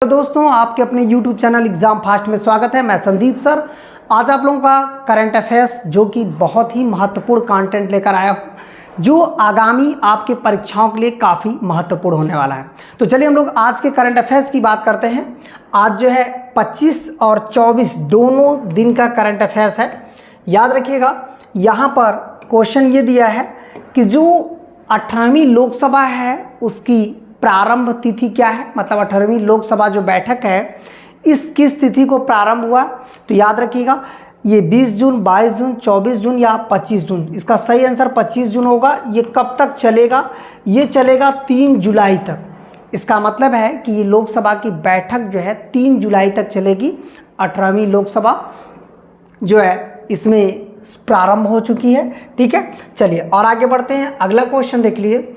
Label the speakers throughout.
Speaker 1: तो दोस्तों, आपके अपने YouTube चैनल एग्जाम फास्ट में स्वागत है। मैं संदीप सर। आज आप लोगों का करंट अफेयर्स जो कि बहुत ही महत्वपूर्ण कंटेंट लेकर आया हूँ, जो आगामी आपके परीक्षाओं के लिए काफ़ी महत्वपूर्ण होने वाला है। तो चलिए हम लोग आज के करंट अफेयर्स की बात करते हैं। आज जो है 25 और 24 दोनों दिन का करंट अफेयर्स है। याद रखिएगा, यहाँ पर क्वेश्चन ये दिया है कि जो 18वीं लोकसभा है उसकी प्रारंभ तिथि क्या है, मतलब 18वीं लोकसभा जो बैठक है इस किस तिथि को प्रारंभ हुआ। तो याद रखिएगा, ये 20 जून, 22 जून, 24 जून या 25 जून। इसका सही आंसर 25 जून होगा। ये कब तक चलेगा? ये चलेगा 3 जुलाई तक। इसका मतलब है कि ये लोकसभा की बैठक जो है 3 जुलाई तक चलेगी। 18वीं लोकसभा जो है इसमें प्रारंभ हो चुकी है। ठीक है, चलिए और आगे बढ़ते हैं। अगला क्वेश्चन देख लीजिए।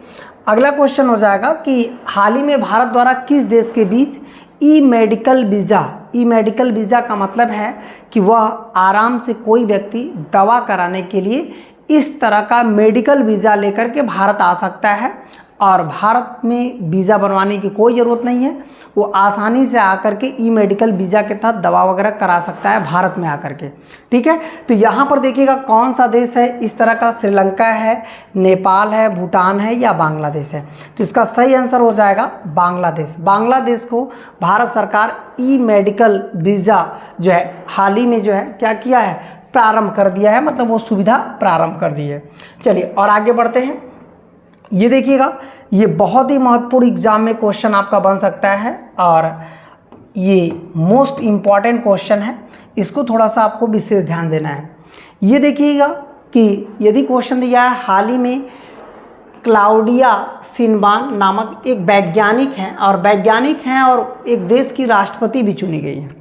Speaker 1: अगला क्वेश्चन हो जाएगा कि हाल ही में भारत द्वारा किस देश के बीच ई मेडिकल वीज़ा का मतलब है कि वह आराम से कोई व्यक्ति दवा कराने के लिए इस तरह का मेडिकल वीज़ा लेकर के भारत आ सकता है और भारत में वीज़ा बनवाने की कोई ज़रूरत नहीं है। वो आसानी से आकर के ई मेडिकल वीज़ा के तहत दवा वगैरह करा सकता है भारत में आकर के। ठीक है, तो यहाँ पर देखिएगा कौन सा देश है इस तरह का। श्रीलंका है, नेपाल है, भूटान है या बांग्लादेश है। तो इसका सही आंसर हो जाएगा बांग्लादेश। बांग्लादेश को भारत सरकार ई मेडिकल वीज़ा जो है हाल ही में जो है क्या किया है, प्रारंभ कर दिया है, मतलब वो सुविधा प्रारंभ कर दी है। चलिए और आगे बढ़ते हैं। ये देखिएगा, ये बहुत ही महत्वपूर्ण एग्जाम में क्वेश्चन आपका बन सकता है और ये मोस्ट इम्पॉर्टेंट क्वेश्चन है। इसको थोड़ा सा आपको विशेष ध्यान देना है। ये देखिएगा कि यदि क्वेश्चन दिया है, हाल ही में क्लाउडिया शिनबाम नामक एक वैज्ञानिक हैं और एक देश की राष्ट्रपति भी चुनी गई है।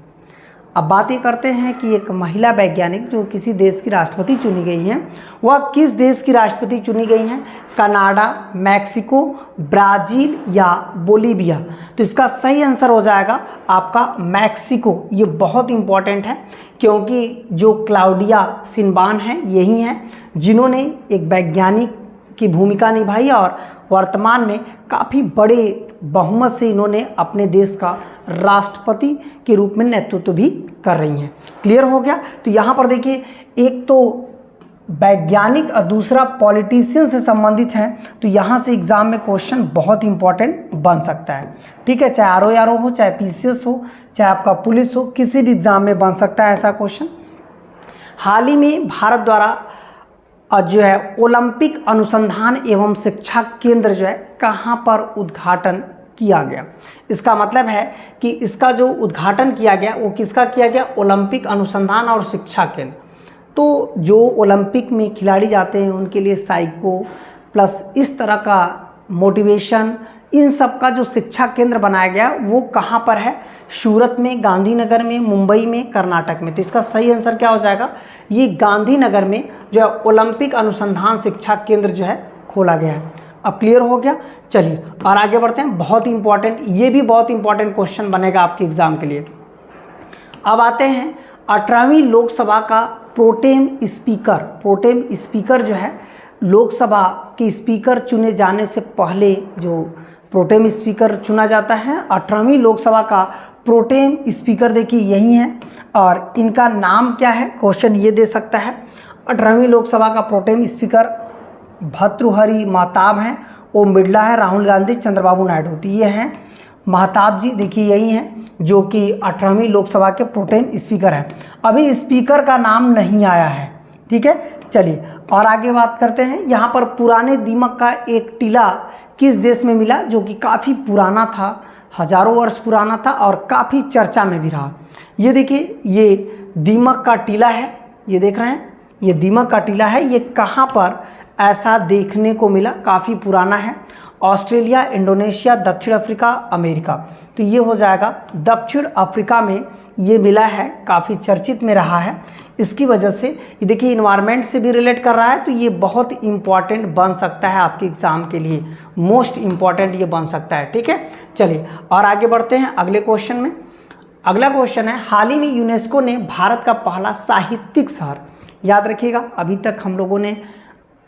Speaker 1: अब बात ये करते हैं कि एक महिला वैज्ञानिक जो किसी देश की राष्ट्रपति चुनी गई हैं, वह किस देश की राष्ट्रपति चुनी गई हैं? कनाडा, मैक्सिको, ब्राज़ील या बोलीविया। तो इसका सही आंसर हो जाएगा आपका मैक्सिको। ये बहुत इंपॉर्टेंट है क्योंकि जो क्लाउडिया शिनबाम हैं यही हैं जिन्होंने एक वैज्ञानिक की भूमिका निभाई और वर्तमान में काफ़ी बड़े बहुमत से इन्होंने अपने देश का राष्ट्रपति के रूप में नेतृत्व भी कर रही हैं। क्लियर हो गया? तो यहाँ पर देखिए, एक तो वैज्ञानिक और दूसरा पॉलिटिशियन से संबंधित हैं। तो यहाँ से एग्जाम में क्वेश्चन बहुत इंपॉर्टेंट बन सकता है। ठीक है, चाहे आरओ हो, चाहे पीसीएस हो, चाहे आपका पुलिस हो, किसी भी एग्जाम में बन सकता है ऐसा क्वेश्चन। हाल ही में भारत द्वारा जो है ओलंपिक अनुसंधान एवं शिक्षा केंद्र जो है कहाँ पर उद्घाटन किया गया। इसका मतलब है कि इसका जो उद्घाटन किया गया वो किसका किया गया? ओलंपिक अनुसंधान और शिक्षा केंद्र। तो जो ओलंपिक में खिलाड़ी जाते हैं उनके लिए साइको प्लस इस तरह का मोटिवेशन, इन सब का जो शिक्षा केंद्र बनाया गया वो कहाँ पर है? सूरत में, गांधीनगर में, मुंबई में, कर्नाटक में। तो इसका सही आंसर क्या हो जाएगा? ये गांधीनगर में जो है ओलंपिक अनुसंधान शिक्षा केंद्र जो है खोला गया है। अब क्लियर हो गया? चलिए और आगे बढ़ते हैं। बहुत ही इंपॉर्टेंट, ये भी बहुत इंपॉर्टेंट क्वेश्चन बनेगा आपके एग्जाम के लिए। अब आते हैं 18वीं लोकसभा का प्रोटेम स्पीकर जो है, लोकसभा के स्पीकर चुने जाने से पहले जो प्रोटेम स्पीकर चुना जाता है, 18वीं लोकसभा का प्रोटेम स्पीकर देखिए यही है और इनका नाम क्या है? क्वेश्चन ये दे सकता है। 18वीं लोकसभा का प्रोटेम स्पीकर भर्तृहरि महताब हैं, ओम बिरला है, राहुल गांधी, चंद्रबाबू नायडू। तो ये हैं महताब जी, देखिए यही हैं जो कि 18वीं लोकसभा के प्रोटेम स्पीकर हैं। अभी स्पीकर का नाम नहीं आया है। ठीक है, चलिए और आगे बात करते हैं। यहाँ पर पुराने दीमक का एक टीला किस देश में मिला जो कि काफ़ी पुराना था, हज़ारों वर्ष पुराना था और काफ़ी चर्चा में भी रहा। ये देखिए, ये दीमक का टीला है, ये देख रहे हैं, ये दीमक का टीला है। ये कहाँ पर ऐसा देखने को मिला? काफ़ी पुराना है। ऑस्ट्रेलिया, इंडोनेशिया, दक्षिण अफ्रीका, अमेरिका। तो ये हो जाएगा दक्षिण अफ्रीका में ये मिला है, काफ़ी चर्चित में रहा है। इसकी वजह से ये देखिए इन्वायरमेंट से भी रिलेट कर रहा है। तो ये बहुत इंपॉर्टेंट बन सकता है आपके एग्ज़ाम के लिए, मोस्ट इम्पॉर्टेंट ये बन सकता है। ठीक है, चलिए और आगे बढ़ते हैं अगले क्वेश्चन में। अगला क्वेश्चन है, हाल ही में यूनेस्को ने भारत का पहला साहित्यिक शहर, याद रखिएगा अभी तक हम लोगों ने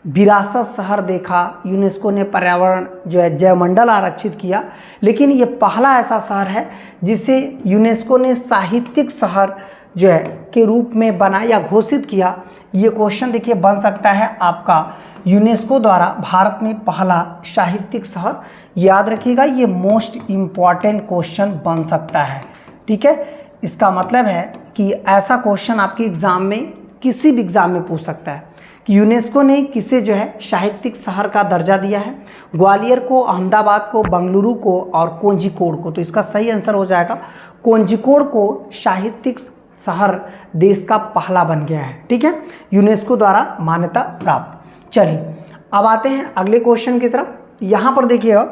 Speaker 1: विरासत शहर देखा, यूनेस्को ने पर्यावरण जो है जैवमंडल आरक्षित किया, लेकिन ये पहला ऐसा शहर है जिसे यूनेस्को ने साहित्यिक शहर जो है के रूप में बना या घोषित किया। ये क्वेश्चन देखिए बन सकता है आपका यूनेस्को द्वारा भारत में पहला साहित्यिक शहर। याद रखिएगा, ये मोस्ट इम्पॉर्टेंट क्वेश्चन बन सकता है। ठीक है, इसका मतलब है कि ऐसा क्वेश्चन आपके एग्ज़ाम में किसी भी एग्ज़ाम में पूछ सकता है कि यूनेस्को ने किसे जो है साहित्यिक शहर का दर्जा दिया है। ग्वालियर को, अहमदाबाद को, बेंगलुरु को और कोझिकोड को। तो इसका सही आंसर हो जाएगा कोझिकोड को साहित्यिक शहर देश का पहला बन गया है। ठीक है, यूनेस्को द्वारा मान्यता प्राप्त। चलिए अब आते हैं अगले क्वेश्चन की तरफ। यहाँ पर देखिएगा,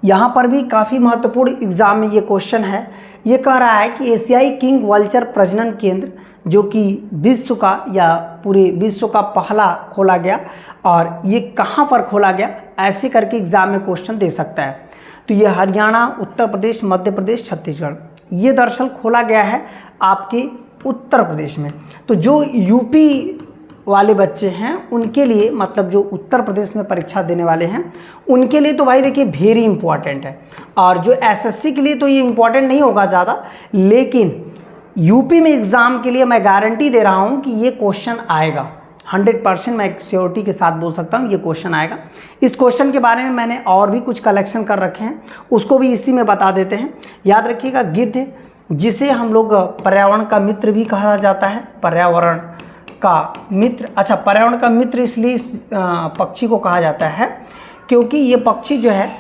Speaker 1: यहाँ पर भी काफ़ी महत्वपूर्ण एग्जाम में ये क्वेश्चन है। ये कह रहा है कि एशियाई किंग वल्चर प्रजनन केंद्र जो कि विश्व का या पूरे विश्व का पहला खोला गया, और ये कहाँ पर खोला गया, ऐसे करके एग्जाम में क्वेश्चन दे सकता है। तो ये हरियाणा, उत्तर प्रदेश, मध्य प्रदेश, छत्तीसगढ़, ये दरअसल खोला गया है आपके उत्तर प्रदेश में। तो जो यूपी वाले बच्चे हैं उनके लिए, मतलब जो उत्तर प्रदेश में परीक्षा देने वाले हैं उनके लिए तो भाई देखिए वेरी इंपॉर्टेंट है। और जो एसएससी के लिए तो ये इंपॉर्टेंट नहीं होगा ज़्यादा, लेकिन यूपी में एग्ज़ाम के लिए मैं गारंटी दे रहा हूँ कि ये क्वेश्चन आएगा। 100% मैं श्योरिटी के साथ बोल सकता हूँ ये क्वेश्चन आएगा। इस क्वेश्चन के बारे में मैंने और भी कुछ कलेक्शन कर रखे हैं, उसको भी इसी में बता देते हैं। याद रखिएगा, गिद्ध जिसे हम लोग पर्यावरण का मित्र भी कहा जाता है, पर्यावरण का मित्र। अच्छा, पर्यावरण का मित्र इसलिए इस पक्षी को कहा जाता है क्योंकि ये पक्षी जो है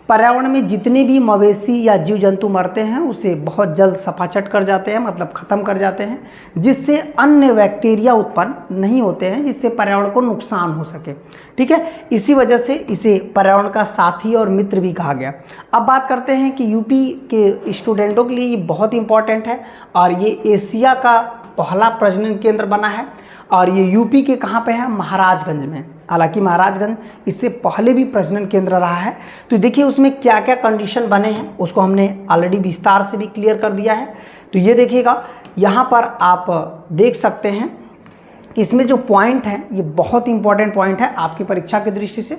Speaker 1: पर्यावरण में जितने भी मवेशी या जीव जंतु मरते हैं उसे बहुत जल्द सफाचट कर जाते हैं, मतलब ख़त्म कर जाते हैं, जिससे अन्य बैक्टीरिया उत्पन्न नहीं होते हैं, जिससे पर्यावरण को नुकसान हो सके। ठीक है, इसी वजह से इसे पर्यावरण का साथी और मित्र भी कहा गया। अब बात करते हैं कि यूपी के स्टूडेंटों के लिए ये बहुत इंपॉर्टेंट है, और ये एशिया का पहला प्रजनन केंद्र बना है, और ये यूपी के कहाँ पे है, महाराजगंज में। हालांकि महाराजगंज इससे पहले भी प्रजनन केंद्र रहा है। तो देखिए उसमें क्या क्या कंडीशन बने हैं उसको हमने ऑलरेडी विस्तार से भी क्लियर कर दिया है। तो ये देखिएगा, यहाँ पर आप देख सकते हैं कि इसमें जो पॉइंट है ये बहुत इंपॉर्टेंट पॉइंट है आपकी परीक्षा की दृष्टि से।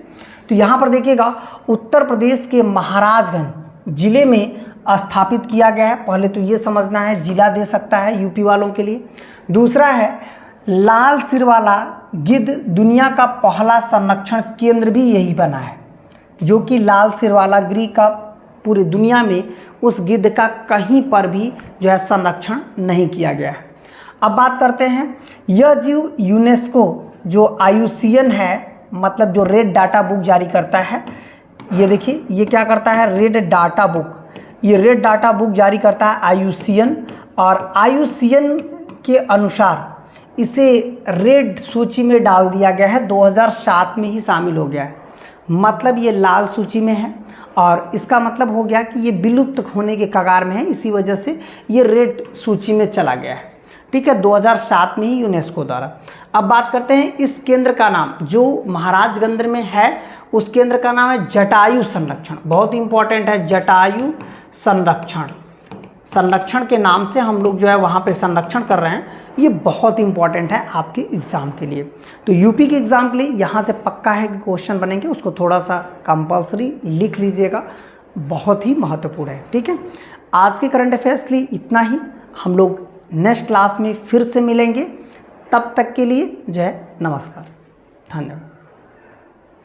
Speaker 1: तो यहाँ पर देखिएगा, उत्तर प्रदेश के महाराजगंज जिले में स्थापित किया गया है। पहले तो ये समझना है, जिला दे सकता है यूपी वालों के लिए। दूसरा है, लाल सिर वाला गिद्ध दुनिया का पहला संरक्षण केंद्र भी यही बना है, जो कि लाल सिर वाला गिद्ध का पूरी दुनिया में उस गिद्ध का कहीं पर भी जो है संरक्षण नहीं किया गया है। अब बात करते हैं, यह जीव यूनेस्को जो IUCN है, मतलब जो रेड डाटा बुक जारी करता है। ये देखिए, ये क्या करता है, रेड डाटा बुक। ये रेड डाटा बुक जारी करता है IUCN, और IUCN के अनुसार इसे रेड सूची में डाल दिया गया है, 2007 में ही शामिल हो गया है। मतलब ये लाल सूची में है, और इसका मतलब हो गया कि ये विलुप्त होने के कगार में है, इसी वजह से ये रेड सूची में चला गया है। ठीक है, 2007 में ही यूनेस्को द्वारा। अब बात करते हैं इस केंद्र का नाम, जो महाराजगंज में है उस केंद्र का नाम है जटायु संरक्षण। बहुत इंपॉर्टेंट है, जटायु संरक्षण। संरक्षण के नाम से हम लोग जो है वहाँ पे संरक्षण कर रहे हैं, ये बहुत इंपॉर्टेंट है आपके एग्ज़ाम के लिए। तो यूपी के एग्ज़ाम के लिए यहाँ से पक्का है कि क्वेश्चन बनेंगे, उसको थोड़ा सा कंपल्सरी लिख लीजिएगा, बहुत ही महत्वपूर्ण है। ठीक है, आज के करंट अफेयर्स के लिए इतना ही। हम लोग नेक्स्ट क्लास में फिर से मिलेंगे, तब तक के लिए जो है नमस्कार, धन्यवाद।